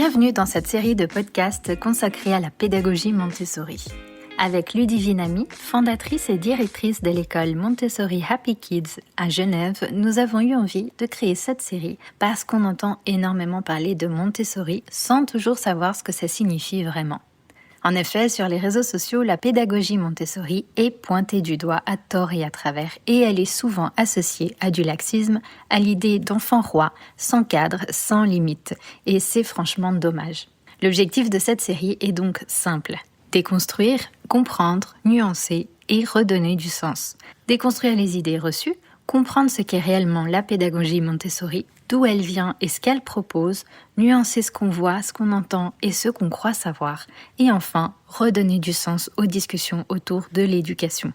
Bienvenue dans cette série de podcasts consacrée à la pédagogie Montessori. Avec Ludivine Ami, fondatrice et directrice de l'école Montessori Happy Kids à Genève, nous avons eu envie de créer cette série parce qu'on entend énormément parler de Montessori sans toujours savoir ce que ça signifie vraiment. En effet, sur les réseaux sociaux, la pédagogie Montessori est pointée du doigt à tort et à travers, et elle est souvent associée à du laxisme, à l'idée d'enfant roi, sans cadre, sans limite, et c'est franchement dommage. L'objectif de cette série est donc simple: déconstruire, comprendre, nuancer et redonner du sens. Déconstruire les idées reçues, comprendre ce qu'est réellement la pédagogie Montessori, d'où elle vient et ce qu'elle propose, nuancer ce qu'on voit, ce qu'on entend et ce qu'on croit savoir, et enfin, redonner du sens aux discussions autour de l'éducation.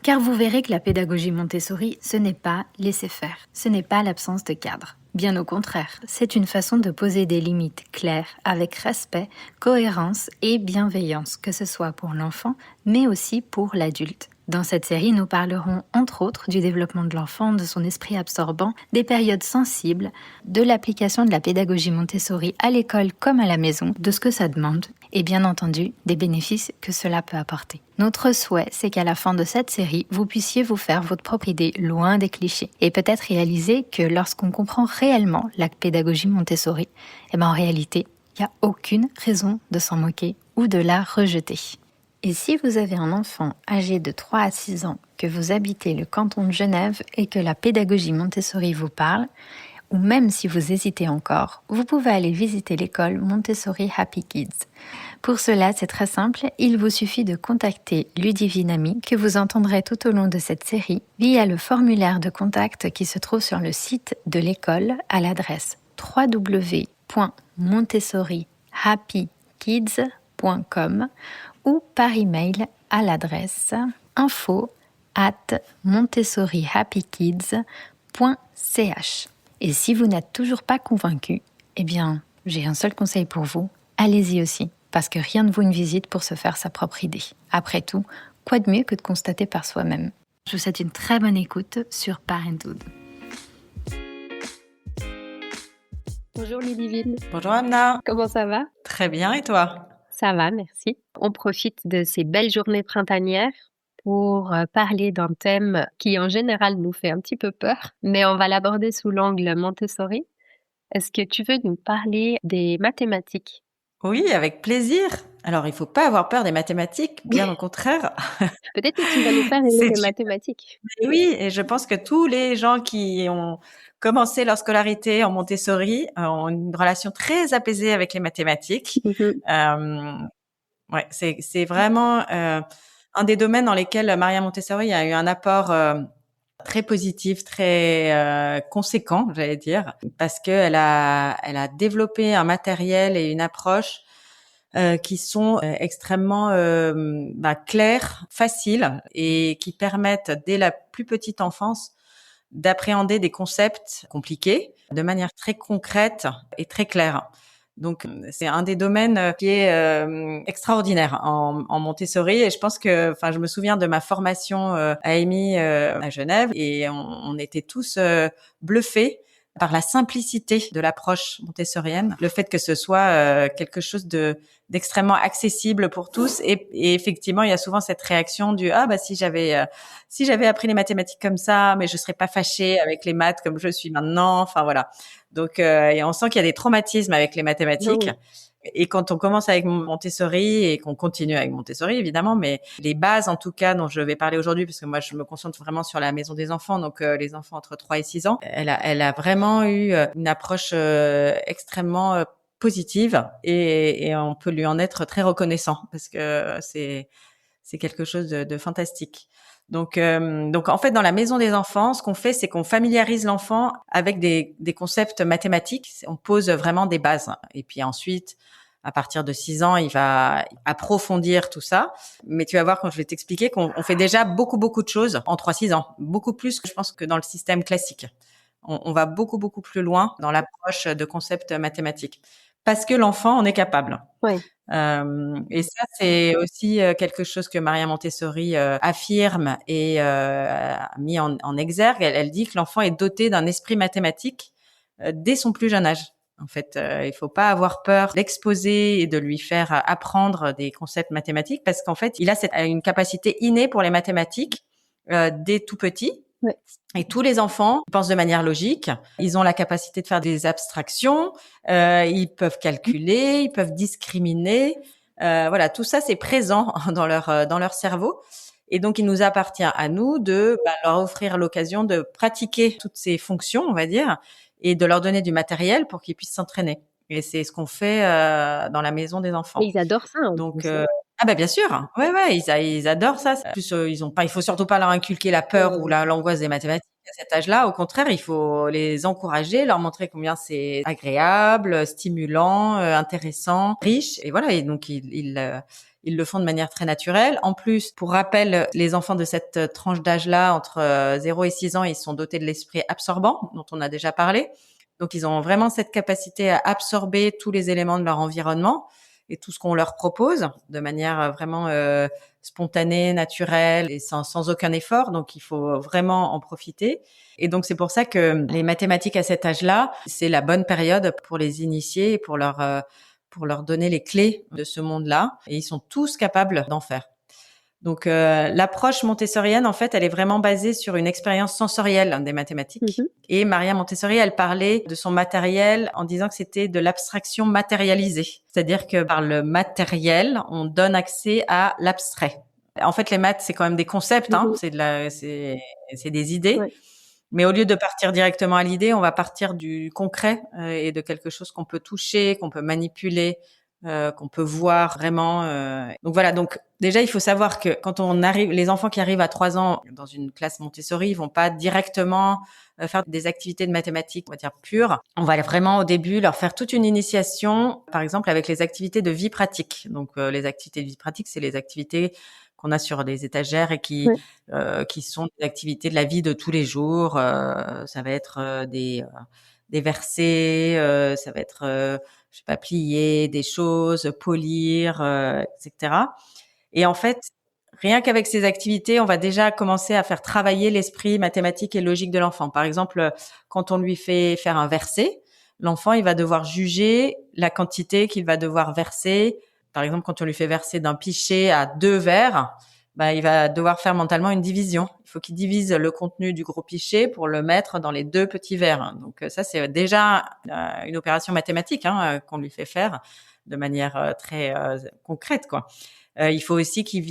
Car vous verrez que la pédagogie Montessori, ce n'est pas laisser faire, ce n'est pas l'absence de cadre. Bien au contraire, c'est une façon de poser des limites claires, avec respect, cohérence et bienveillance, que ce soit pour l'enfant, mais aussi pour l'adulte. Dans cette série, nous parlerons entre autres du développement de l'enfant, de son esprit absorbant, des périodes sensibles, de l'application de la pédagogie Montessori à l'école comme à la maison, de ce que ça demande, et bien entendu, des bénéfices que cela peut apporter. Notre souhait, c'est qu'à la fin de cette série, vous puissiez vous faire votre propre idée, loin des clichés, et peut-être réaliser que lorsqu'on comprend réellement la pédagogie Montessori, en réalité, il n'y a aucune raison de s'en moquer ou de la rejeter. Et si vous avez un enfant âgé de 3 à 6 ans, que vous habitez le canton de Genève et que la pédagogie Montessori vous parle, ou même si vous hésitez encore, vous pouvez aller visiter l'école Montessori Happy Kids. Pour cela, c'est très simple, il vous suffit de contacter Ludivine Ami, que vous entendrez tout au long de cette série, via le formulaire de contact qui se trouve sur le site de l'école à l'adresse www.montessorihappykids.com ou par email à l'adresse info@montessorihappykids.ch. Et si vous n'êtes toujours pas convaincu, j'ai un seul conseil pour vous, allez-y aussi, parce que rien ne vaut une visite pour se faire sa propre idée. Après tout, quoi de mieux que de constater par soi-même? Je vous souhaite une très bonne écoute sur Parenthood. Bonjour Ludivine. Bonjour Amna. Comment ça va? Très bien, et toi? Ça va, merci. On profite de ces belles journées printanières pour parler d'un thème qui en général nous fait un petit peu peur, mais on va l'aborder sous l'angle Montessori. Est-ce que tu veux nous parler des mathématiques? Oui, avec plaisir. Alors, il faut pas avoir peur des mathématiques, bien au contraire. Peut-être que tu vas nous faire aimer C'est les mathématiques. Oui, et je pense que tous les gens qui ont commencé leur scolarité en Montessori ont une relation très apaisée avec les mathématiques. Ouais, c'est vraiment un des domaines dans lesquels Maria Montessori a eu un apport très positif, très conséquent, j'allais dire, parce que elle a développé un matériel et une approche qui sont extrêmement clairs, faciles et qui permettent dès la plus petite enfance d'appréhender des concepts compliqués de manière très concrète et très claire. Donc, c'est un des domaines qui est extraordinaire en Montessori. Et je pense que, je me souviens de ma formation à EMI à Genève, et on était tous bluffés par la simplicité de l'approche montessorienne, le fait que ce soit quelque chose d'extrêmement accessible pour tous. Et effectivement, il y a souvent cette réaction du si j'avais appris les mathématiques comme ça, mais je serais pas fâchée avec les maths comme je suis maintenant. Enfin voilà. Donc, et on sent qu'il y a des traumatismes avec les mathématiques. Oh. Et quand on commence avec Montessori et qu'on continue avec Montessori, évidemment, mais les bases, en tout cas, dont je vais parler aujourd'hui, parce que moi, je me concentre vraiment sur la maison des enfants, donc les enfants entre 3 et 6 ans, elle a vraiment eu une approche extrêmement positive, et on peut lui en être très reconnaissant, parce que c'est quelque chose de fantastique. Donc en fait, dans la maison des enfants, ce qu'on fait, c'est qu'on familiarise l'enfant avec des concepts mathématiques. On pose vraiment des bases. Et puis ensuite, à partir de 6 ans, il va approfondir tout ça. Mais tu vas voir quand je vais t'expliquer qu'on fait déjà beaucoup de choses en 3-6 ans. Beaucoup plus, je pense, que dans le système classique. On va beaucoup plus loin dans l'approche de concepts mathématiques. Parce que l'enfant en est capable. Oui. Et ça, c'est aussi quelque chose que Maria Montessori affirme et a mis en exergue. Elle dit que l'enfant est doté d'un esprit mathématique dès son plus jeune âge. En fait, il faut pas avoir peur d'exposer et de lui faire apprendre des concepts mathématiques parce qu'en fait, il a une capacité innée pour les mathématiques dès tout petit. Ouais. Et tous les enfants pensent de manière logique. Ils ont la capacité de faire des abstractions. Ils peuvent calculer, ils peuvent discriminer. Voilà, tout ça c'est présent dans leur cerveau. Et donc, il nous appartient à nous de leur offrir l'occasion de pratiquer toutes ces fonctions, on va dire, et de leur donner du matériel pour qu'ils puissent s'entraîner. Et c'est ce qu'on fait dans la maison des enfants. Et ils adorent ça. Donc, bien sûr, ouais, ils adorent ça. En plus, il faut surtout pas leur inculquer la peur ou l'angoisse des mathématiques à cet âge-là. Au contraire, il faut les encourager, leur montrer combien c'est agréable, stimulant, intéressant, riche. Et voilà. Et donc, ils le font de manière très naturelle. En plus, pour rappel, les enfants de cette tranche d'âge-là, entre 0 et 6 ans, ils sont dotés de l'esprit absorbant, dont on a déjà parlé. Donc, ils ont vraiment cette capacité à absorber tous les éléments de leur environnement et tout ce qu'on leur propose de manière vraiment spontanée, naturelle et sans aucun effort. Donc, il faut vraiment en profiter. Et donc, c'est pour ça que les mathématiques à cet âge-là, c'est la bonne période pour les initier et pour leur donner les clés de ce monde-là. Et ils sont tous capables d'en faire. Donc, l'approche montessorienne, en fait, elle est vraiment basée sur une expérience sensorielle des mathématiques. Et Maria Montessori, elle parlait de son matériel en disant que c'était de l'abstraction matérialisée. C'est-à-dire que par le matériel, on donne accès à l'abstrait. En fait, les maths, c'est quand même des concepts, hein. C'est des idées. Ouais. Mais au lieu de partir directement à l'idée, on va partir du concret et de quelque chose qu'on peut toucher, qu'on peut manipuler, qu'on peut voir vraiment. Donc voilà. Donc déjà, il faut savoir que quand on arrive, les enfants qui arrivent à 3 ans dans une classe Montessori, ils vont pas directement faire des activités de mathématiques, on va dire pures. On va vraiment au début leur faire toute une initiation, par exemple avec les activités de vie pratique. Donc les activités de vie pratique, c'est les activités qu'on a sur des étagères et qui sont des activités de la vie de tous les jours. Ça va être des versets, ça va être je sais pas, plier des choses, polir, etc. Et en fait, rien qu'avec ces activités, on va déjà commencer à faire travailler l'esprit mathématique et logique de l'enfant. Par exemple, quand on lui fait faire un verset, l'enfant, il va devoir juger la quantité qu'il va devoir verser. Par exemple, quand on lui fait verser d'un pichet à 2 verres, il va devoir faire mentalement une division. Il faut qu'il divise le contenu du gros pichet pour le mettre dans les 2 petits verres. Donc ça, c'est déjà une opération mathématique qu'on lui fait faire de manière très concrète, quoi. Il faut aussi qu'il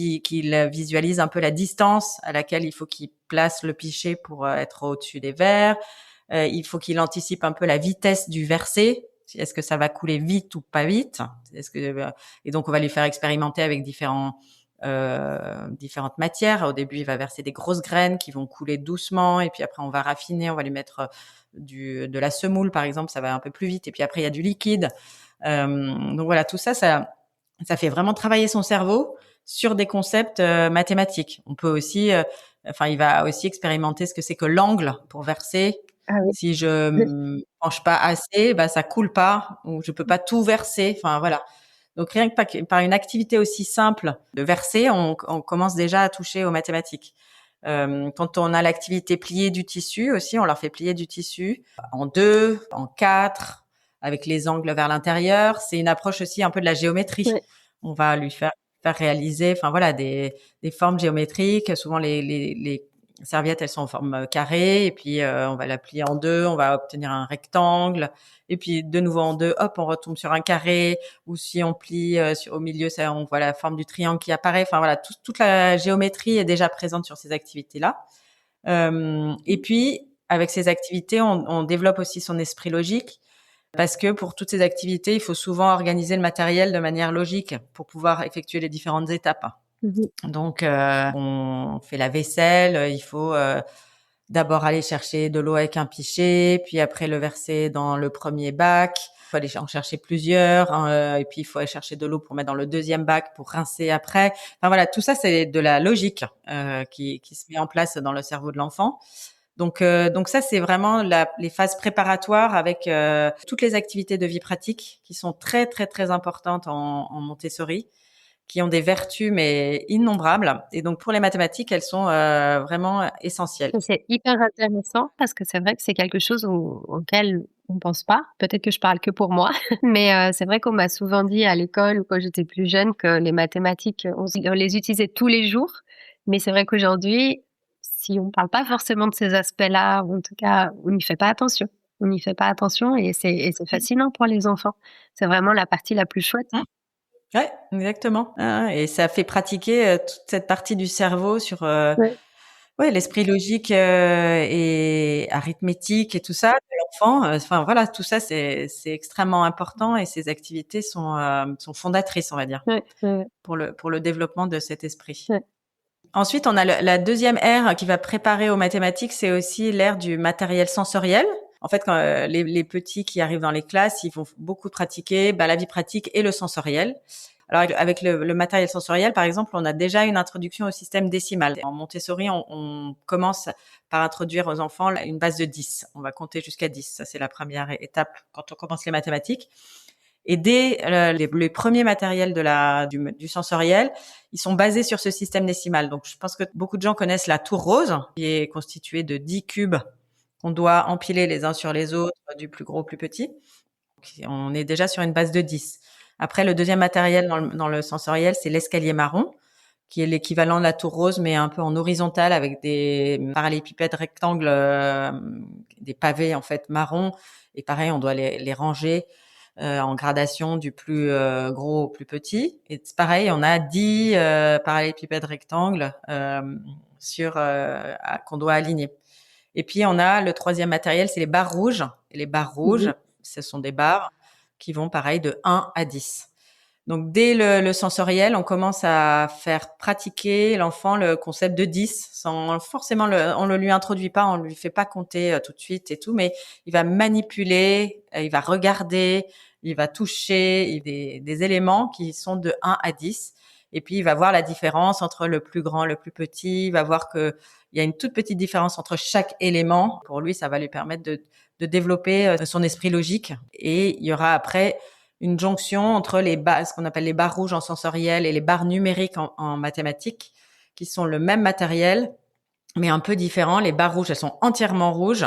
visualise un peu la distance à laquelle il faut qu'il place le pichet pour être au-dessus des verres. Il faut qu'il anticipe un peu la vitesse du verset. Est-ce que ça va couler vite ou pas vite? Et donc on va lui faire expérimenter avec différentes matières. Au début, il va verser des grosses graines qui vont couler doucement, et puis après on va raffiner, on va lui mettre de la semoule par exemple, ça va un peu plus vite, et puis après il y a du liquide. Donc voilà, tout ça fait vraiment travailler son cerveau sur des concepts mathématiques. On peut aussi, il va aussi expérimenter ce que c'est que l'angle pour verser. Ah oui. Si je me penche pas assez, ça coule pas, ou je peux pas tout verser. Enfin voilà. Donc rien que par une activité aussi simple de verser, on commence déjà à toucher aux mathématiques. Quand on a l'activité plier du tissu aussi, on leur fait plier du tissu en 2, en 4, avec les angles vers l'intérieur. C'est une approche aussi un peu de la géométrie. Ouais. On va lui faire réaliser, des formes géométriques. Souvent les serviettes, elles sont en forme carrée, et puis on va la plier en 2, on va obtenir un rectangle, et puis de nouveau en 2, hop, on retombe sur un carré. Ou si on plie au milieu, ça, on voit la forme du triangle qui apparaît. Enfin voilà, toute la géométrie est déjà présente sur ces activités-là. Et puis avec ces activités, on développe aussi son esprit logique. Parce que pour toutes ces activités, il faut souvent organiser le matériel de manière logique pour pouvoir effectuer les différentes étapes. Donc, on fait la vaisselle, il faut d'abord aller chercher de l'eau avec un pichet, puis après le verser dans le premier bac. Il faut aller en chercher plusieurs, et puis il faut aller chercher de l'eau pour mettre dans le deuxième bac pour rincer après. Enfin voilà, tout ça, c'est de la logique qui se met en place dans le cerveau de l'enfant. Donc ça, c'est vraiment les phases préparatoires avec toutes les activités de vie pratique qui sont très, très, très importantes en Montessori, qui ont des vertus mais innombrables. Et donc pour les mathématiques, elles sont vraiment essentielles. C'est hyper intéressant parce que c'est vrai que c'est quelque chose auquel on pense pas. Peut-être que je parle que pour moi, mais c'est vrai qu'on m'a souvent dit à l'école ou quand j'étais plus jeune que les mathématiques, on les utilisait tous les jours. Mais c'est vrai qu'aujourd'hui, si on parle pas forcément de ces aspects-là, ou en tout cas, on n'y fait pas attention. On n'y fait pas attention et c'est fascinant pour les enfants. C'est vraiment la partie la plus chouette. Ouais, exactement. Et ça fait pratiquer toute cette partie du cerveau sur Ouais. l'esprit logique et arithmétique et tout ça de l'enfant. Enfin voilà, tout ça c'est extrêmement important et ces activités sont fondatrices, on va dire, Ouais, ouais, pour le développement de cet esprit. ouais. Ensuite, on a la deuxième ère qui va préparer aux mathématiques, c'est aussi l'ère du matériel sensoriel. En fait, quand les petits qui arrivent dans les classes, ils vont beaucoup pratiquer la vie pratique et le sensoriel. Alors avec le matériel sensoriel, par exemple, on a déjà une introduction au système décimal. En Montessori, on commence par introduire aux enfants une base de 10. On va compter jusqu'à 10. Ça, c'est la première étape quand on commence les mathématiques. Et dès les premiers matériels du sensoriel, ils sont basés sur ce système décimal. Donc, je pense que beaucoup de gens connaissent la tour rose, qui est constituée de 10 cubes qu'on doit empiler les uns sur les autres, du plus gros au plus petit. Donc, on est déjà sur une base de 10. Après, le deuxième matériel dans le sensoriel, c'est l'escalier marron, qui est l'équivalent de la tour rose, mais un peu en horizontal avec des parallélépipèdes rectangles, des pavés en fait marron. Et pareil, on doit les ranger en gradation du plus gros au plus petit. Et c'est pareil, on a 10 parallélépipèdes rectangles qu'on doit aligner. Et puis, on a le troisième matériel, c'est les barres rouges. Et les barres rouges, ce sont des barres qui vont pareil de 1 à 10. Donc, dès le sensoriel, on commence à faire pratiquer l'enfant le concept de 10 sans forcément on le lui introduit pas, on lui fait pas compter tout de suite et tout, mais il va manipuler, il va regarder, il va toucher des éléments qui sont de 1 à 10. Et puis, il va voir la différence entre le plus grand et le plus petit. Il va voir que il y a une toute petite différence entre chaque élément. Pour lui, ça va lui permettre de développer son esprit logique. Et il y aura après une jonction entre ce qu'on appelle les barres rouges en sensoriel et les barres numériques en mathématiques, qui sont le même matériel, mais un peu différents. Les barres rouges, elles sont entièrement rouges,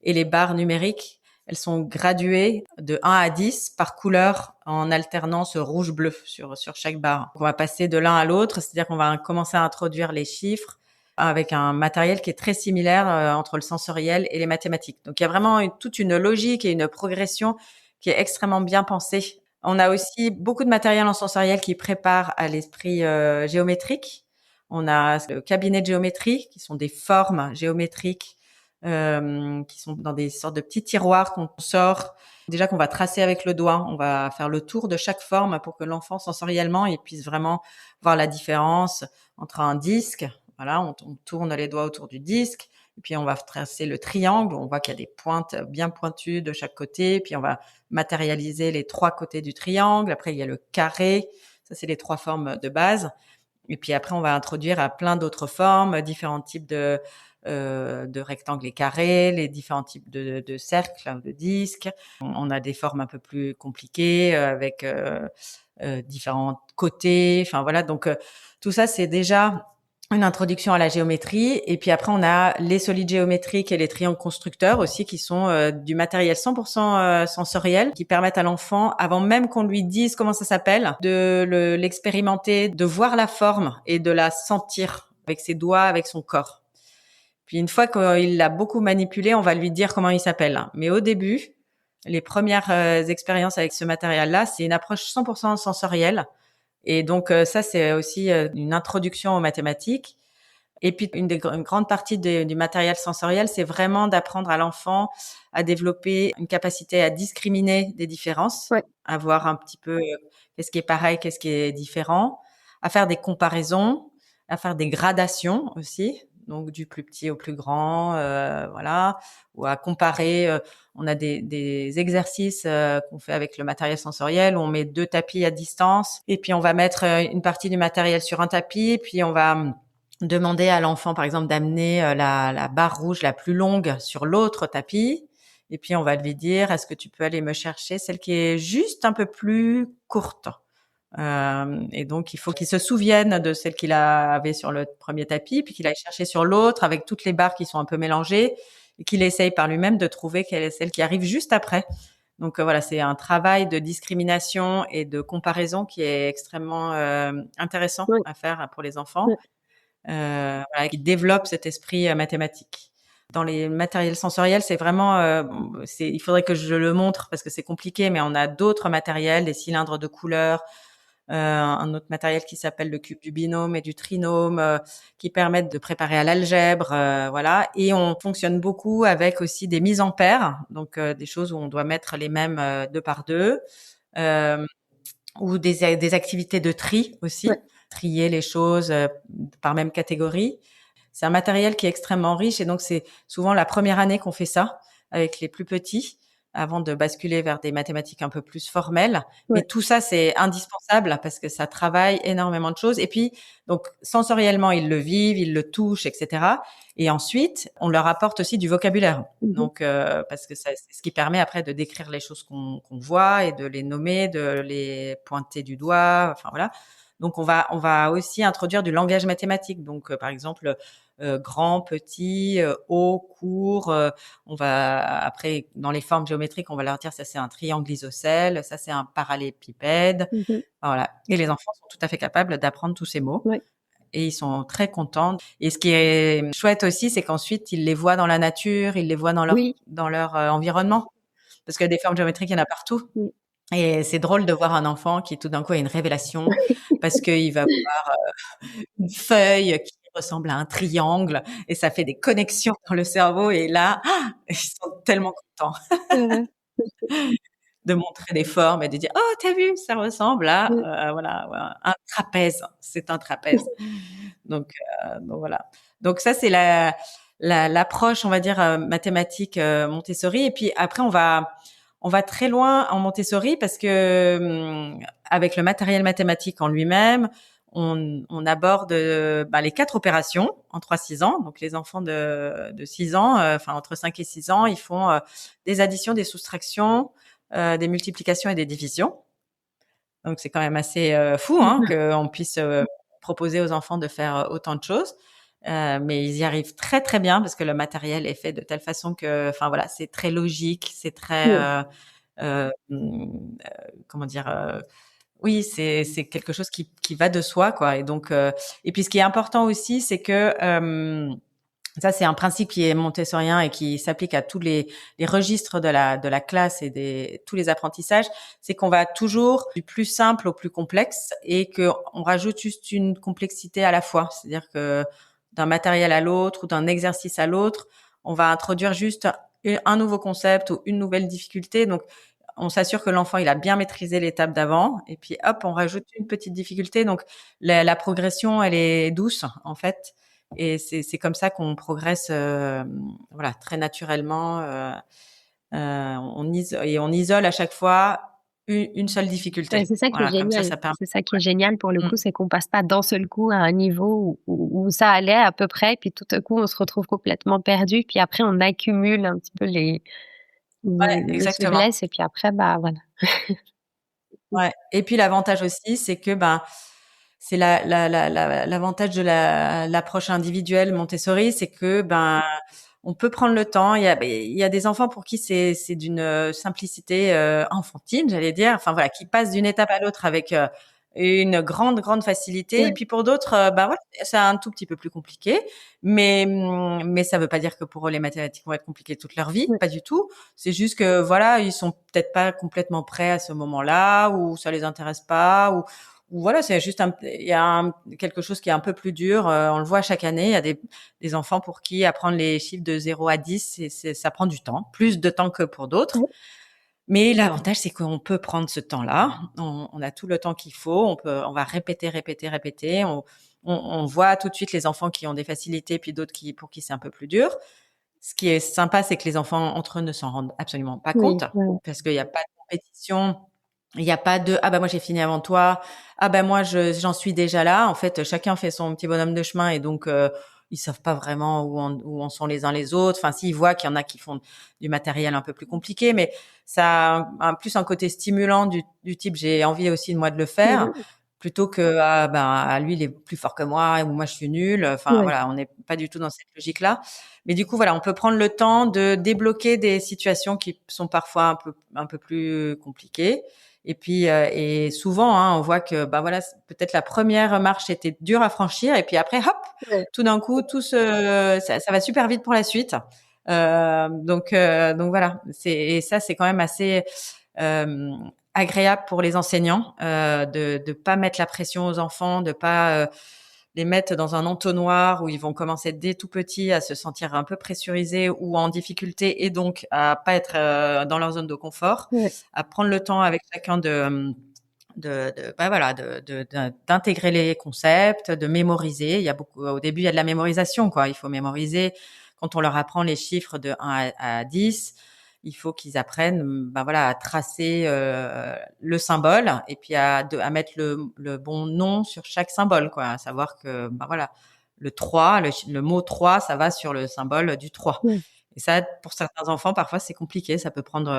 et les barres numériques, elles sont graduées de 1 à 10 par couleur en alternance rouge-bleu sur chaque barre. On va passer de l'un à l'autre, c'est-à-dire qu'on va commencer à introduire les chiffres avec un matériel qui est très similaire entre le sensoriel et les mathématiques. Donc, il y a vraiment toute une logique et une progression qui est extrêmement bien pensée. On a aussi beaucoup de matériel en sensoriel qui prépare à l'esprit géométrique. On a le cabinet de géométrie, qui sont des formes géométriques qui sont dans des sortes de petits tiroirs qu'on sort. Déjà qu'on va tracer avec le doigt, on va faire le tour de chaque forme pour que l'enfant sensoriellement il puisse vraiment voir la différence entre un disque. Voilà, on tourne les doigts autour du disque. Et puis, on va tracer le triangle. On voit qu'il y a des pointes bien pointues de chaque côté. Puis, on va matérialiser les 3 côtés du triangle. Après, il y a le carré. Ça, c'est les 3 formes de base. Et puis après, on va introduire à plein d'autres formes, différents types de rectangles et carrés, les différents types de cercles, de disques. On a des formes un peu plus compliquées avec différents côtés. Enfin voilà, donc tout ça, c'est déjà une introduction à la géométrie. Et puis après, on a les solides géométriques et les triangles constructeurs aussi, qui sont du matériel 100% sensoriel, qui permettent à l'enfant, avant même qu'on lui dise comment ça s'appelle, de l'expérimenter, de voir la forme et de la sentir avec ses doigts, avec son corps. Puis une fois qu'il l'a beaucoup manipulé, on va lui dire comment il s'appelle. Mais au début, les premières expériences avec ce matériel-là, c'est une approche 100% sensorielle. Et donc ça, c'est aussi une introduction aux mathématiques. Et puis une grande partie du matériel sensoriel, c'est vraiment d'apprendre à l'enfant à développer une capacité à discriminer des différences, à voir un petit peu qu'est-ce qui est pareil, qu'est-ce qui est différent, à faire des comparaisons, à faire des gradations aussi, donc du plus petit au plus grand, voilà, ou à comparer. On a des exercices qu'on fait avec le matériel sensoriel où on met 2 tapis à distance et puis on va mettre une partie du matériel sur un tapis, puis on va demander à l'enfant, par exemple, d'amener la barre rouge la plus longue sur l'autre tapis. Et puis, on va lui dire, est-ce que tu peux aller me chercher celle qui est juste un peu plus courte? Et donc, il faut qu'il se souvienne de celle qu'il avait sur le premier tapis, puis qu'il aille chercher sur l'autre avec toutes les barres qui sont un peu mélangées et qu'il essaye par lui-même de trouver quelle est celle qui arrive juste après. Donc voilà, c'est un travail de discrimination et de comparaison qui est extrêmement intéressant à faire pour les enfants, voilà, qui développe cet esprit mathématique. Dans les matériels sensoriels, c'est vraiment, il faudrait que je le montre parce que c'est compliqué, mais on a d'autres matériels, des cylindres de couleurs, un autre matériel qui s'appelle le cube du binôme et du trinôme, qui permettent de préparer à l'algèbre, voilà. Et on fonctionne beaucoup avec aussi des mises en paires, donc des choses où on doit mettre les mêmes deux par deux, ou des activités de tri aussi, trier les choses par même catégorie. C'est un matériel qui est extrêmement riche et donc c'est souvent la première année qu'on fait ça avec les plus petits avant de basculer vers des mathématiques un peu plus formelles. Mais tout ça, c'est indispensable parce que ça travaille énormément de choses. Et puis, donc, sensoriellement, ils le vivent, ils le touchent, etc. Et ensuite, on leur apporte aussi du vocabulaire. Donc, parce que c'est ce qui permet après de décrire les choses qu'on voit et de les nommer, de les pointer du doigt. Enfin, voilà. Donc, on va aussi introduire du langage mathématique. Donc, par exemple, grand, petit, haut, court. On va après dans les formes géométriques, on va leur dire ça c'est un triangle isocèle, ça c'est un parallélépipède. Voilà. Et les enfants sont tout à fait capables d'apprendre tous ces mots. Et ils sont très contents. Et ce qui est chouette aussi, c'est qu'ensuite ils les voient dans la nature, ils les voient dans leur environnement. Parce que des formes géométriques, il y en a partout. Et c'est drôle de voir un enfant qui tout d'un coup a une révélation parce qu'il va voir une feuille qui ressemble à un triangle et ça fait des connexions dans le cerveau et là, ils sont tellement contents de montrer des formes et de dire oh t'as vu ça ressemble à voilà un trapèze, c'est un trapèze. Donc voilà. Donc ça c'est l'approche on va dire mathématique Montessori et puis après on va très loin en Montessori parce que avec le matériel mathématique en lui-même, on aborde les 4 opérations en 3-6 ans. Donc les enfants de 6 ans, enfin entre 5 et 6 ans, ils font des additions, des soustractions, des multiplications et des divisions. Donc c'est quand même assez fou qu'on puisse proposer aux enfants de faire autant de choses. Mais ils y arrivent très très bien parce que le matériel est fait de telle façon que, enfin voilà, c'est très logique, c'est très, comment dire, oui, c'est quelque chose qui va de soi, quoi. Et donc, et puis ce qui est important aussi, c'est que ça, c'est un principe qui est montessorien et qui s'applique à tous les registres de la classe et tous les apprentissages. C'est qu'on va toujours du plus simple au plus complexe et que on rajoute juste une complexité à la fois. C'est-à-dire que d'un matériel à l'autre ou d'un exercice à l'autre, on va introduire juste un nouveau concept ou une nouvelle difficulté. Donc, on s'assure que l'enfant il a bien maîtrisé l'étape d'avant et puis hop, on rajoute une petite difficulté. Donc, la progression, elle est douce en fait. Et c'est comme ça qu'on progresse, voilà, très naturellement. On isole à chaque fois une seule difficulté. C'est ça qui est Voilà, comme génial. ça permet. C'est ça qui est génial pour le coup, c'est qu'on passe pas d'un seul coup à un niveau où ça allait à peu près, puis tout à coup on se retrouve complètement perdu, puis après on accumule un petit peu les Exactement. faiblesses et puis après voilà. Ouais. Et puis l'avantage aussi, c'est que c'est l'avantage de l'approche individuelle Montessori, c'est que on peut prendre le temps. Il y a des enfants pour qui c'est d'une simplicité enfantine, j'allais dire. Enfin voilà, qui passent d'une étape à l'autre avec une grande facilité. Et puis pour d'autres, voilà, c'est un tout petit peu plus compliqué. Mais ça veut pas dire que pour eux les mathématiques vont être compliquées toute leur vie, pas du tout. C'est juste que voilà, ils sont peut-être pas complètement prêts à ce moment-là, ou ça les intéresse pas, ou voilà, c'est juste il y a quelque chose qui est un peu plus dur. On le voit chaque année. Il y a des enfants pour qui apprendre les chiffres de 0 à 10, ça prend du temps, plus de temps que pour d'autres. Mais l'avantage, c'est qu'on peut prendre ce temps-là. On a tout le temps qu'il faut. On va répéter. On voit tout de suite les enfants qui ont des facilités, puis d'autres pour qui c'est un peu plus dur. Ce qui est sympa, c'est que les enfants entre eux ne s'en rendent absolument pas compte, parce qu'il n'y a pas de compétition. Il n'y a pas de moi j'ai fini avant toi, moi j'en suis déjà là. En fait, chacun fait son petit bonhomme de chemin et donc ils savent pas vraiment où en sont les uns les autres. Enfin, s'ils voient qu'il y en a qui font du matériel un peu plus compliqué, mais ça a plus un côté stimulant du type j'ai envie aussi de moi de le faire, plutôt que lui il est plus fort que moi ou moi je suis nulle. Enfin Ouais. voilà, on n'est pas du tout dans cette logique-là. Mais du coup voilà, on peut prendre le temps de débloquer des situations qui sont parfois un peu plus compliquées. Et puis et souvent on voit que voilà, peut-être la première marche était dure à franchir et puis après hop, Ouais. tout d'un coup ça va super vite pour la suite. Donc voilà, et ça c'est quand même assez euh, agréable pour les enseignants de pas mettre la pression aux enfants, de pas les mettre dans un entonnoir où ils vont commencer dès tout petit à se sentir un peu pressurisés ou en difficulté et donc à pas être dans leur zone de confort, Ouais. à prendre le temps avec chacun d'intégrer les concepts, de mémoriser. Au début, il y a de la mémorisation, quoi. Il faut mémoriser. Quand on leur apprend les chiffres de 1 à 10, il faut qu'ils apprennent, à tracer le symbole et puis à mettre le bon nom sur chaque symbole, quoi. À savoir que, le 3, le mot 3, ça va sur le symbole du 3. Ouais. Et ça, pour certains enfants, parfois, c'est compliqué. Ça peut prendre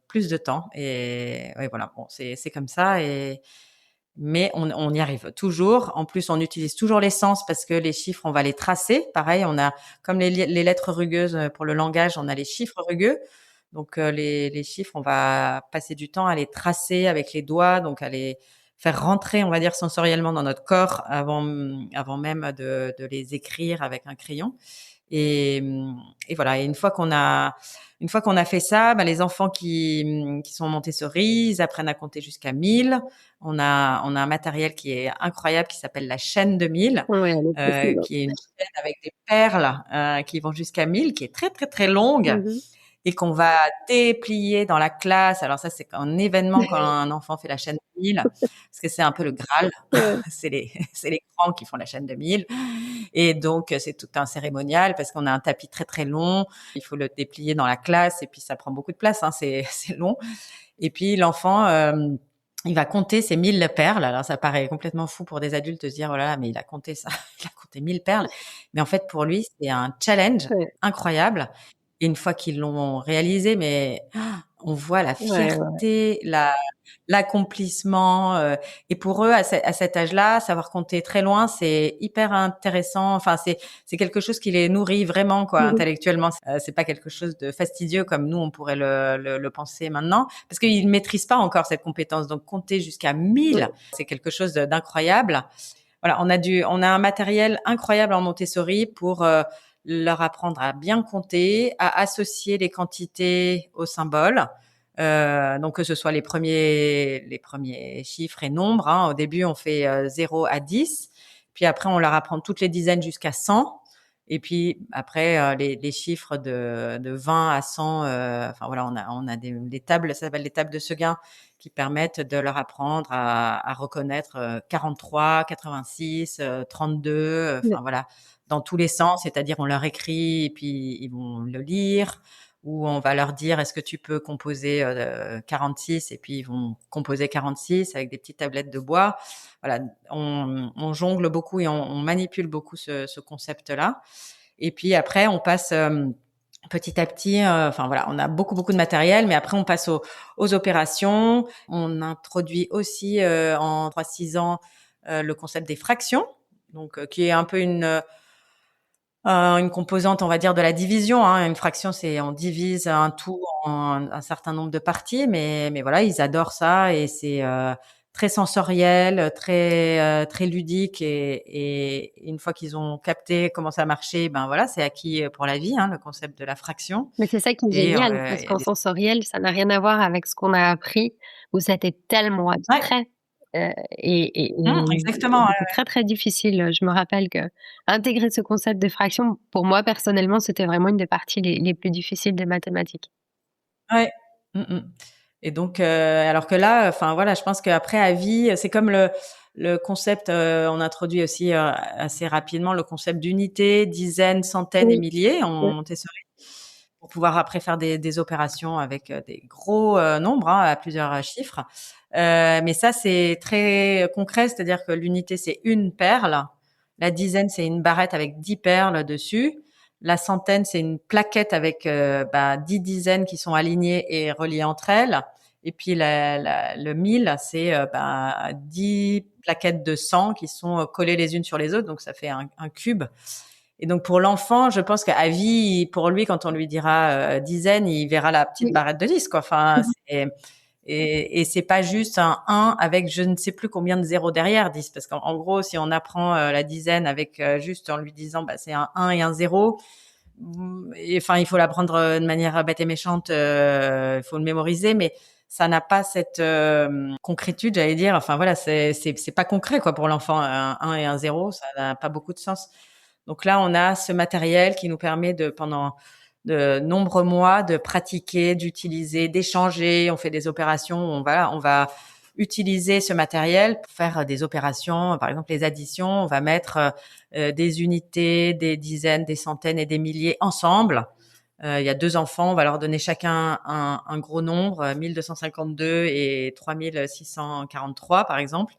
plus de temps. Et voilà, bon, c'est comme ça. Mais on y arrive toujours. En plus, on utilise toujours les sens parce que les chiffres, on va les tracer. Pareil, on a comme les lettres rugueuses pour le langage, on a les chiffres rugueux. Donc les chiffres, on va passer du temps à les tracer avec les doigts, donc à les faire rentrer, on va dire, sensoriellement dans notre corps avant même de les écrire avec un crayon. Et, et voilà. Et une fois qu'on a fait ça, les enfants qui sont Montessori, ils apprennent à compter jusqu'à 1000. On a un matériel qui est incroyable qui s'appelle la chaîne de 1000, Ouais, elle est possible. qui est une chaîne avec des perles qui vont jusqu'à 1000, qui est très très très longue Mhm. et qu'on va déplier dans la classe. Alors ça, c'est un événement quand un enfant fait la chaîne de 1000, parce que c'est un peu le Graal. Ouais. c'est les grands qui font la chaîne de 1000. Et donc, c'est tout un cérémonial parce qu'on a un tapis très, très long. Il faut le déplier dans la classe et puis ça prend beaucoup de place, c'est long. Et puis, l'enfant, il va compter ces 1000 perles. Alors, ça paraît complètement fou pour des adultes de se dire, oh là là, mais il a compté ça, il a compté 1000 perles. Mais en fait, pour lui, c'est un challenge Ouais. incroyable. Et une fois qu'ils l'ont réalisé, mais on voit la Ouais, ouais. fierté, l'accomplissement. Et pour eux, à cet âge-là, savoir compter très loin, c'est hyper intéressant. Enfin, c'est quelque chose qui les nourrit vraiment, quoi, Mhm. intellectuellement. C'est pas quelque chose de fastidieux comme nous, on pourrait le penser maintenant, parce qu'ils ne maîtrisent pas encore cette compétence. Donc, compter jusqu'à 1000, c'est quelque chose d'incroyable. Voilà, on a un matériel incroyable en Montessori pour leur apprendre à bien compter, à associer les quantités aux symboles. Donc que ce soit les premiers chiffres et nombres. Au début, on fait 0 à 10. Puis après, on leur apprend toutes les dizaines jusqu'à 100. Et puis après, les chiffres de 20 à 100. Enfin voilà, on a des tables, ça s'appelle les tables de Seguin, qui permettent de leur apprendre à reconnaître 43, 86, 32. Ouais. Enfin voilà, dans tous les sens. C'est-à-dire, on leur écrit et puis ils vont le lire ou on va leur dire est-ce que tu peux composer 46 et puis ils vont composer 46 avec des petites tablettes de bois. Voilà, on jongle beaucoup et on manipule beaucoup ce concept-là. Et puis après, on passe petit à petit. Enfin voilà, on a beaucoup beaucoup de matériel, mais après on passe aux opérations. On introduit aussi en 3-6 ans le concept des fractions, donc qui est un peu une composante, on va dire, de la division. Une fraction, c'est on divise un tout en un certain nombre de parties, mais voilà, ils adorent ça et c'est très sensoriel, très ludique et une fois qu'ils ont capté comment ça marchait, ben voilà, c'est acquis pour la vie, le concept de la fraction. Mais c'est ça qui est Et génial, parce qu'en sensoriel, ça n'a rien à voir avec ce qu'on a appris, où c'était tellement ouais, abstrait, et exactement. c'était très, très difficile. Je me rappelle que intégrer ce concept de fraction, pour moi, personnellement, c'était vraiment une des parties les plus difficiles des mathématiques. Ouais. Mmh mh. Et donc, alors que là, enfin voilà, je pense qu'après à vie, c'est comme le concept, on introduit aussi assez rapidement le concept d'unité, dizaines, centaines et Oui, milliers en ouais, Montessori pour pouvoir après faire des opérations avec des gros nombres à plusieurs chiffres. Mais ça, c'est très concret, c'est-à-dire que l'unité, c'est une perle. La dizaine, c'est une barrette avec 10 perles dessus. La centaine, c'est une plaquette avec 10 dizaines qui sont alignées et reliées entre elles. Et puis le 1000, c'est 10 plaquettes de 100 qui sont collées les unes sur les autres, donc ça fait un cube. Et donc pour l'enfant, je pense qu'à vie, pour lui, quand on lui dira dizaine, il verra la petite barrette de 10, quoi. Enfin, et c'est pas juste un 1 avec je ne sais plus combien de zéros derrière 10, parce qu'en gros, si on apprend la dizaine avec juste en lui disant c'est un 1 et un 0, et, enfin il faut l'apprendre de manière bête et méchante, il faut le mémoriser, mais ça n'a pas cette concrétude, j'allais dire. Enfin voilà, c'est pas concret quoi pour l'enfant. Un 1 et un 0, ça n'a pas beaucoup de sens. Donc là, on a ce matériel qui nous permet pendant de nombreux mois, de pratiquer, d'utiliser, d'échanger. On fait des opérations. On va utiliser ce matériel pour faire des opérations. Par exemple, les additions. On va mettre des unités, des dizaines, des centaines et des milliers ensemble. Il y a 2 enfants. On va leur donner chacun un gros nombre, 1252 et 3643, par exemple.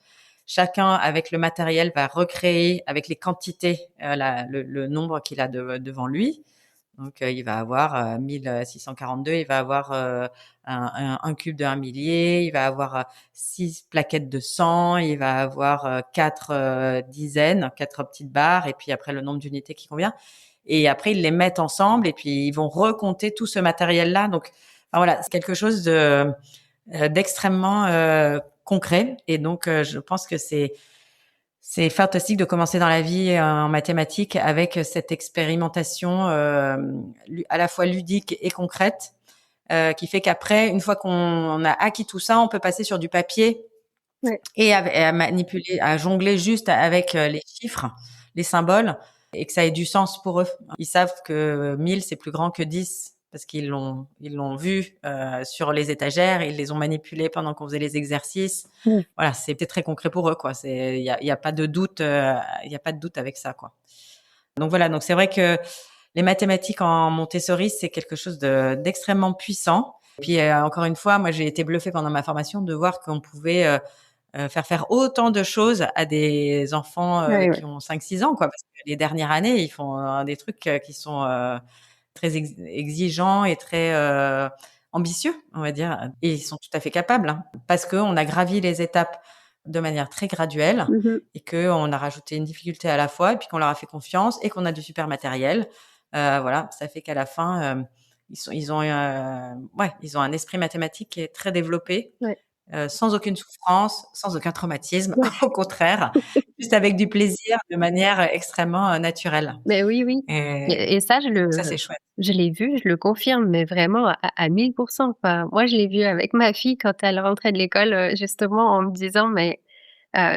Chacun, avec le matériel, va recréer avec les quantités le nombre qu'il a devant lui. Donc, il va avoir 1642, il va avoir un cube de 1 millier, il va avoir 6 plaquettes de 100, il va avoir 4 dizaines, 4 petites barres, et puis après le nombre d'unités qui convient. Et après, ils les mettent ensemble, et puis ils vont recompter tout ce matériel-là. Donc, enfin, voilà, c'est quelque chose d'extrêmement concret. Et donc, je pense que c'est fantastique de commencer dans la vie en mathématiques avec cette expérimentation à la fois ludique et concrète, qui fait qu'après, une fois qu'on a acquis tout ça, on peut passer sur du papier et à manipuler, à jongler juste avec les chiffres, les symboles, et que ça ait du sens pour eux. Ils savent que 1000, c'est plus grand que 10 parce qu'ils l'ont vu sur les étagères, ils les ont manipulés pendant qu'on faisait les exercices. Voilà, c'était très concret pour eux, quoi. Il y a pas de doute, il y a pas de doute avec ça, quoi. Donc voilà, donc c'est vrai que les mathématiques en Montessori, c'est quelque chose d'extrêmement puissant. Et puis encore une fois, moi j'ai été bluffée pendant ma formation de voir qu'on pouvait faire autant de choses à des enfants qui ont 5-6 ans, quoi. Parce que les dernières années, ils font des trucs qui sont très exigeants et très ambitieux, on va dire. Et ils sont tout à fait capables, hein, parce qu'on a gravi les étapes de manière très graduelle et qu'on a rajouté une difficulté à la fois et puis qu'on leur a fait confiance et qu'on a du super matériel. Voilà, ça fait qu'à la fin, ils ont un esprit mathématique qui est très développé. Sans aucune souffrance, sans aucun traumatisme, au contraire, juste avec du plaisir, de manière extrêmement naturelle. Mais oui, oui. Et ça, ça, c'est chouette. Je l'ai vu, je le confirme, mais vraiment à 1000%. Enfin, moi, je l'ai vu avec ma fille quand elle rentrait de l'école, justement, en me disant, mais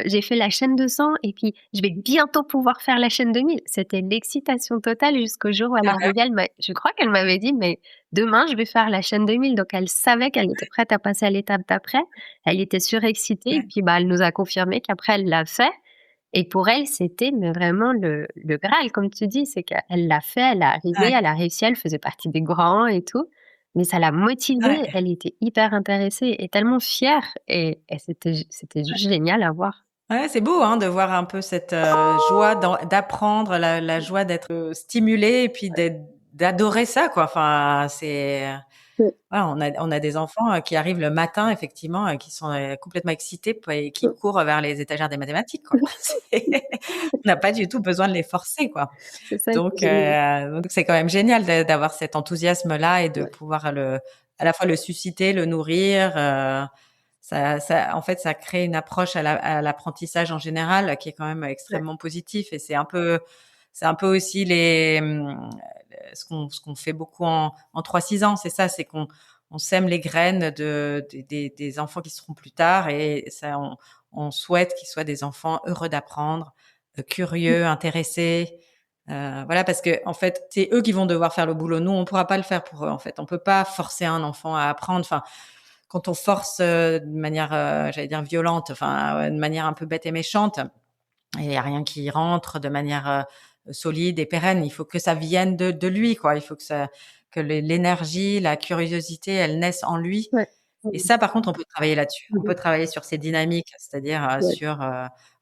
j'ai fait la chaîne de 100 et puis je vais bientôt pouvoir faire la chaîne de 1000. C'était l'excitation totale jusqu'au jour où elle arrivait. Je crois qu'elle m'avait dit, mais demain, je vais faire la chaîne de 1000. Donc, elle savait qu'elle était prête à passer à l'étape d'après. Elle était surexcitée. Et puis, elle nous a confirmé qu'après, elle l'a fait. Et pour elle, c'était mais vraiment le Graal, comme tu dis. C'est qu'elle l'a fait, elle est arrivée, elle a réussi, elle faisait partie des grands et tout. Mais ça l'a motivée, elle était hyper intéressée et tellement fière. Et c'était juste génial à voir. Ouais, c'est beau de voir un peu cette joie d'apprendre, la joie d'être stimulé et puis d'adorer ça, quoi. Enfin, voilà, on a des enfants qui arrivent le matin, effectivement, qui sont complètement excités et qui courent vers les étagères des mathématiques, quoi. On n'a pas du tout besoin de les forcer, quoi. Donc c'est quand même génial d'avoir cet enthousiasme-là et de pouvoir à la fois le susciter, le nourrir. En fait, ça crée une approche à l'apprentissage en général qui est quand même extrêmement positif. Et c'est un peu aussi ce qu'on fait beaucoup en 3-6 ans. C'est ça, c'est qu'on sème les graines des enfants qui seront plus tard, et ça, on souhaite qu'ils soient des enfants heureux d'apprendre, curieux, intéressés. Voilà, parce que en fait, c'est eux qui vont devoir faire le boulot. Nous, on pourra pas le faire pour eux. En fait, on peut pas forcer un enfant à apprendre. Enfin, quand on force de manière, j'allais dire violente, enfin, de manière un peu bête et méchante, il y a rien qui rentre de manière solide et pérenne. Il faut que ça vienne de lui, quoi. Il faut que l'énergie, la curiosité, elle naisse en lui. Et ça, par contre, on peut travailler là-dessus. On peut travailler sur ces dynamiques, c'est-à-dire sur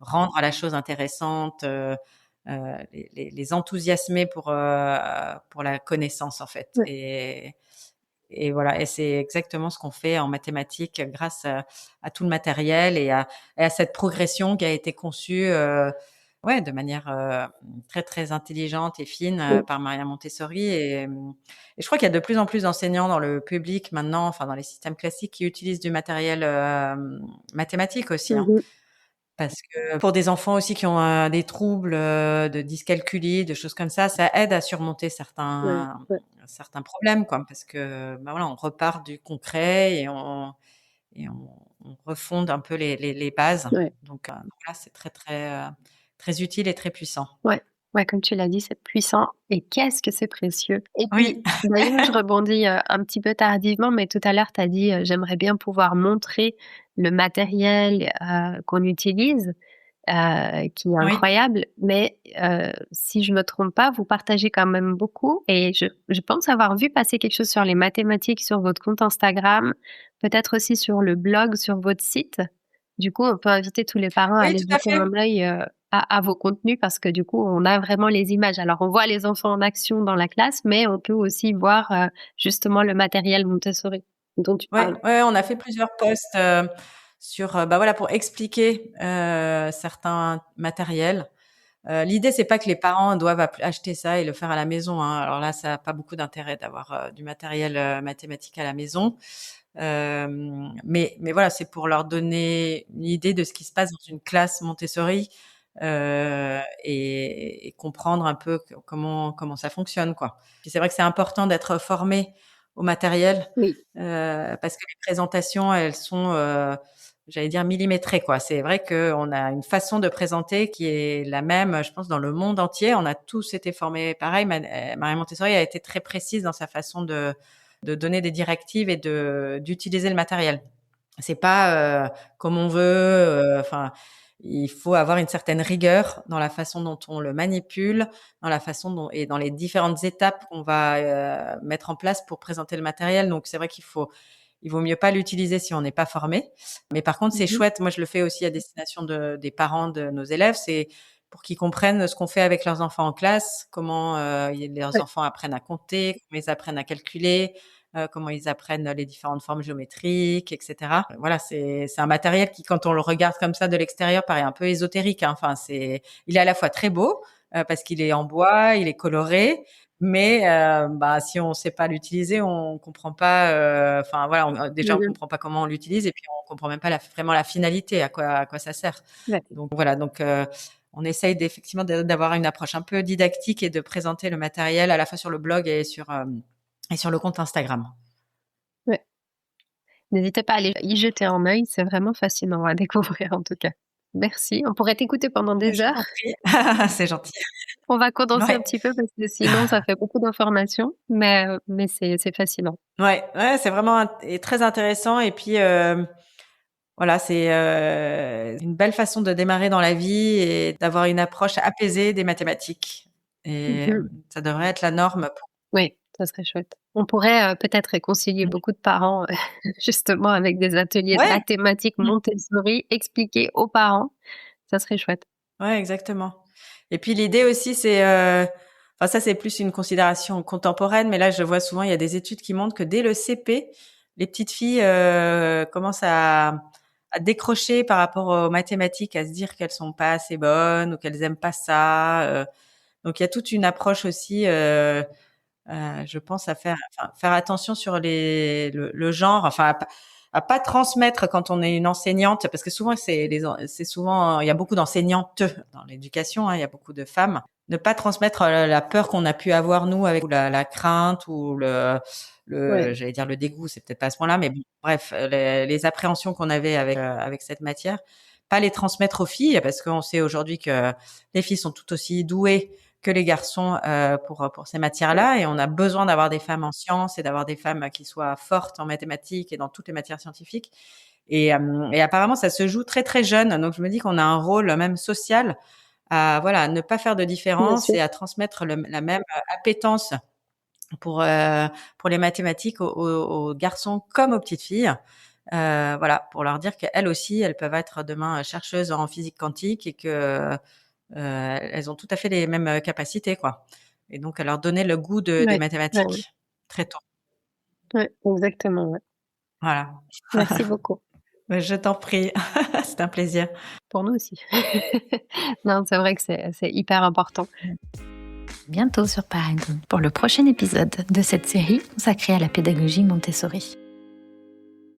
rendre la chose intéressante, les enthousiasmer pour la connaissance, en fait. Et voilà, et c'est exactement ce qu'on fait en mathématiques grâce à tout le matériel et à cette progression qui a été conçue ouais, de manière très, très intelligente et fine par Maria Montessori. Et je crois qu'il y a de plus en plus d'enseignants dans le public maintenant, enfin dans les systèmes classiques, qui utilisent du matériel mathématique aussi. Hein. Mhm. Parce que pour des enfants aussi qui ont des troubles de dyscalculie, de choses comme ça aide à surmonter Ouais, ouais, certains problèmes, quoi. Parce que, bah voilà, on repart du concret et on refonde un peu les bases. ouais. Donc voilà, c'est très, très, très utile et très puissant. Ouais, ouais, comme tu l'as dit, c'est puissant et qu'est-ce que c'est précieux. Et puis, Oui, d'ailleurs, je rebondis un petit peu tardivement, mais tout à l'heure, tu as dit, j'aimerais bien pouvoir montrer le matériel qu'on utilise, qui est oui, incroyable. Mais si je me trompe pas, vous partagez quand même beaucoup. Et je pense avoir vu passer quelque chose sur les mathématiques sur votre compte Instagram, peut-être aussi sur le blog, sur votre site. Du coup, on peut inviter tous les parents à oui, aller tout à jeter fait. un œil à vos contenus parce que du coup, on a vraiment les images. Alors, on voit les enfants en action dans la classe, mais on peut aussi voir justement le matériel Montessori dont tu Ouais, parles. ouais, on a fait plusieurs posts sur, bah voilà, pour expliquer certains matériels. L'idée, c'est pas que les parents doivent acheter ça et le faire à la maison. Hein. Alors là, ça n'a pas beaucoup d'intérêt d'avoir du matériel mathématique à la maison. Mais voilà, c'est pour leur donner une idée de ce qui se passe dans une classe Montessori et comprendre un peu comment ça fonctionne, quoi. Puis c'est vrai que c'est important d'être formé au matériel Oui, parce que les présentations, elles sont, j'allais dire millimétrées, quoi. C'est vrai qu'on a une façon de présenter qui est la même, je pense, dans le monde entier. On a tous été formés pareil. Marie Montessori a été très précise dans sa façon de donner des directives et d'utiliser le matériel. C'est pas comme on veut. Enfin, il faut avoir une certaine rigueur dans la façon dont on le manipule, dans la façon dont et dans les différentes étapes qu'on va mettre en place pour présenter le matériel. Donc c'est vrai il vaut mieux pas l'utiliser si on n'est pas formé. Mais par contre, c'est mhm, chouette. Moi, je le fais aussi à destination des parents de nos élèves. C'est pour qu'ils comprennent ce qu'on fait avec leurs enfants en classe, comment leurs ouais, enfants apprennent à compter, comment ils apprennent à calculer, comment ils apprennent les différentes formes géométriques, etc. Voilà, c'est un matériel qui, quand on le regarde comme ça de l'extérieur, paraît un peu ésotérique. Hein. Enfin, il est à la fois très beau parce qu'il est en bois, il est coloré, mais bah, si on ne sait pas l'utiliser, on comprend pas. Enfin voilà, déjà on mhm, comprend pas comment on l'utilise et puis on comprend même pas vraiment la finalité, à quoi ça sert. ouais. Donc voilà, donc on essaye effectivement d'avoir une approche un peu didactique et de présenter le matériel à la fois sur le blog et sur le compte Instagram. Ouais. N'hésitez pas à aller y jeter un œil, c'est vraiment fascinant à découvrir en tout cas. Merci, on pourrait t'écouter pendant des Je heures. t'en prie, c'est gentil. On va condenser un Ouais, petit peu parce que sinon ça fait beaucoup d'informations, mais c'est fascinant. ouais, c'est vraiment et très intéressant et puis voilà, c'est une belle façon de démarrer dans la vie et d'avoir une approche apaisée des mathématiques et Mmh. ça devrait être la norme pour Oui, ça serait chouette. On pourrait, peut-être réconcilier beaucoup de parents, justement avec des ateliers de ouais, mathématiques mmh, Montessori expliqués aux parents. Ça serait chouette. ouais, exactement et puis l'idée aussi, c'est, enfin ça, c'est plus une considération contemporaine, mais là, je vois souvent, il y a des études qui montrent que dès le CP, les petites filles, commencent à décrocher par rapport aux mathématiques, à se dire qu'elles sont pas assez bonnes ou qu'elles aiment pas ça, donc il y a toute une approche aussi, je pense faire attention sur le genre, enfin à pas transmettre quand on est une enseignante, parce que souvent c'est souvent il y a beaucoup d'enseignantes dans l'éducation, hein, il y a beaucoup de femmes. Ne pas transmettre la peur qu'on a pu avoir nous avec la crainte ou Ouais, j'allais dire le dégoût, c'est peut-être pas à ce point-là, mais bon, bref, les appréhensions qu'on avait avec cette matière, pas les transmettre aux filles, parce qu'on sait aujourd'hui que les filles sont tout aussi douées que les garçons pour ces ouais, matières-là. Et on a besoin d'avoir des femmes en sciences et d'avoir des femmes qui soient fortes en mathématiques et dans toutes les matières scientifiques. Et apparemment, ça se joue très très jeune. Donc je me dis qu'on a un rôle même social à voilà à ne pas faire de bien différence sûr. et à transmettre la même appétence pour pour les mathématiques aux garçons comme aux petites filles. Voilà, pour leur dire qu'elles aussi, elles peuvent être demain chercheuses en physique quantique et que elles ont tout à fait les mêmes capacités, quoi. Et donc à leur donner le goût des Ouais, ouais, ouais. mathématiques très tôt. Ouais, exactement, ouais. Voilà. Merci beaucoup. Mais je t'en prie, c'est un plaisir. Pour nous aussi. Non, c'est vrai que c'est hyper important. Bientôt sur Paragon pour le prochain épisode de cette série consacrée à la pédagogie Montessori.